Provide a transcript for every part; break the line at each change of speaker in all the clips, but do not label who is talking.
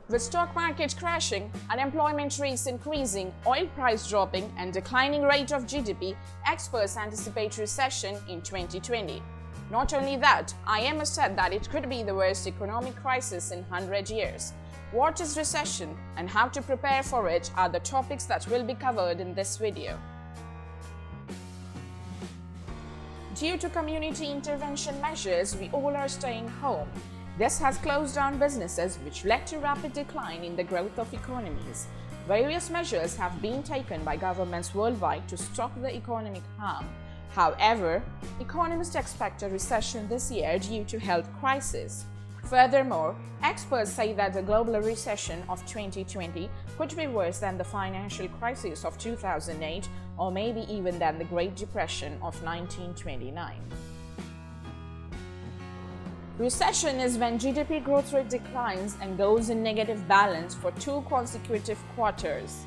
With stock market crashing, unemployment rates increasing, oil price dropping, and declining rate of GDP, experts anticipate recession in 2020. Not only that, IMF said that it could be the worst economic crisis in 100 years. What is recession and how to prepare for it are the topics that will be covered in this video. Due to community intervention measures, we all are staying home. This has closed down businesses, which led to rapid decline in the growth of economies. Various measures have been taken by governments worldwide to stop the economic harm. However, economists expect a recession this year due to health crisis. Furthermore, experts say that the global recession of 2020 could be worse than the financial crisis of 2008 or maybe even than the Great Depression of 1929. Recession is when GDP growth rate declines and goes in negative balance for 2 consecutive quarters.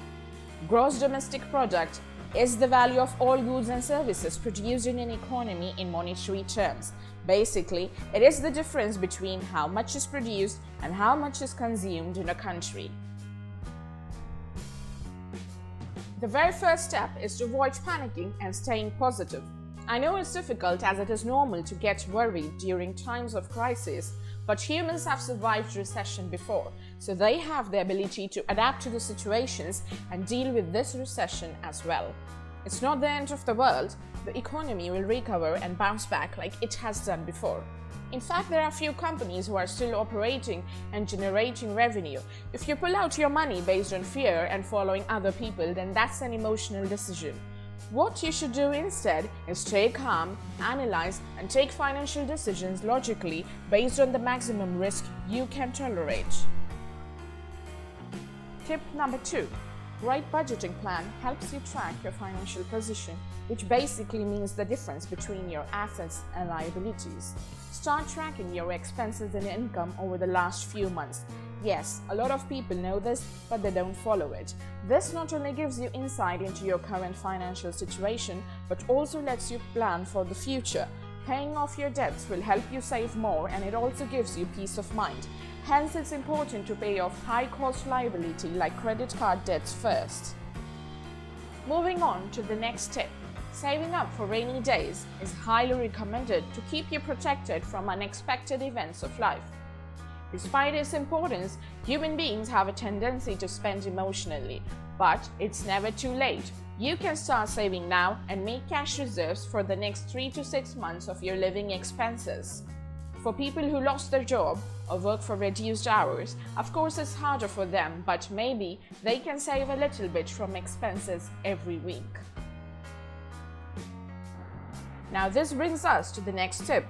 Gross domestic product is the value of all goods and services produced in an economy in monetary terms. Basically, it is the difference between how much is produced and how much is consumed in a country. The very first step is to avoid panicking and staying positive. I know it's difficult as it is normal to get worried during times of crisis, but humans have survived recession before, so they have the ability to adapt to the situations and deal with this recession as well. It's not the end of the world. The economy will recover and bounce back like it has done before. In fact, there are few companies who are still operating and generating revenue. If you pull out your money based on fear and following other people, then that's an emotional decision. What you should do instead is stay calm, analyze, and take financial decisions logically based on the maximum risk you can tolerate. Tip number 2. Right budgeting plan helps you track your financial position, which basically means the difference between your assets and liabilities. Start tracking your expenses and income over the last few months. Yes, a lot of people know this, but they don't follow it. This not only gives you insight into your current financial situation, but also lets you plan for the future. Paying off your debts will help you save more, and it also gives you peace of mind. Hence, it's important to pay off high-cost liability like credit card debts first. Moving on to the next tip. Saving up for rainy days is highly recommended to keep you protected from unexpected events of life. Despite its importance, human beings have a tendency to spend emotionally, but it's never too late. You can start saving now and make cash reserves for the next 3 to 6 months of your living expenses. For people who lost their job or work for reduced hours, of course it's harder for them, but maybe they can save a little bit from expenses every week. Now this brings us to the next tip.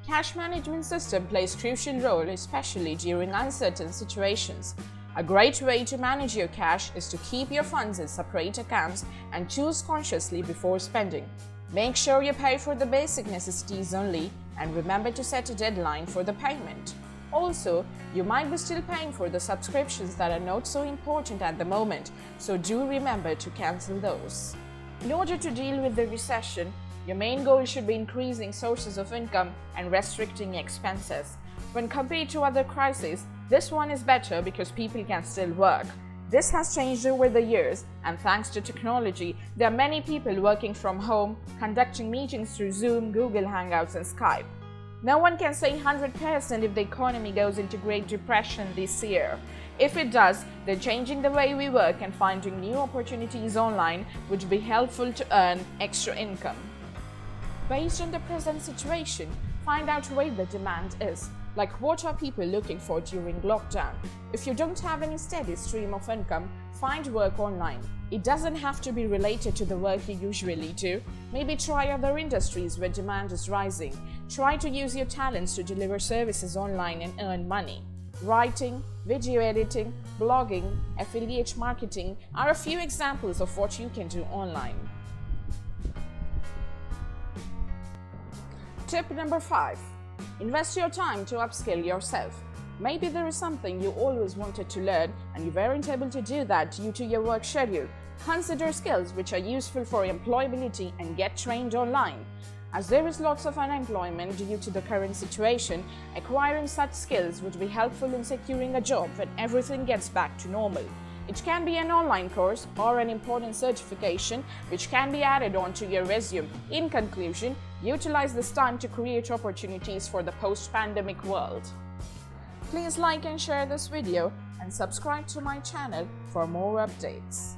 Cash management system plays a crucial role, especially during uncertain situations. A great way to manage your cash is to keep your funds in separate accounts and choose consciously before spending. Make sure you pay for the basic necessities only and remember to set a deadline for the payment. Also, you might be still paying for the subscriptions that are not so important at the moment, so do remember to cancel those. In order to deal with the recession, your main goal should be increasing sources of income and restricting expenses. When compared to other crises, this one is better because people can still work. This has changed over the years, and thanks to technology, there are many people working from home, conducting meetings through Zoom, Google Hangouts, and Skype. No one can say 100% if the economy goes into Great Depression this year. If it does, then changing the way we work and finding new opportunities online would be helpful to earn extra income. Based on the present situation, find out where the demand is. Like, what are people looking for during lockdown? If you don't have any steady stream of income, find work online. It doesn't have to be related to the work you usually do. Maybe try other industries where demand is rising. Try to use your talents to deliver services online and earn money. Writing, video editing, blogging, affiliate marketing are a few examples of what you can do online. Tip number 5. Invest your time to upskill yourself. Maybe there is something you always wanted to learn and you weren't able to do that due to your work schedule. Consider skills which are useful for employability and get trained online. As there is lots of unemployment due to the current situation, acquiring such skills would be helpful in securing a job when everything gets back to normal. It can be an online course or an important certification which can be added onto your resume. In conclusion, utilize this time to create opportunities for the post-pandemic world. Please like and share this video and subscribe to my channel for more updates.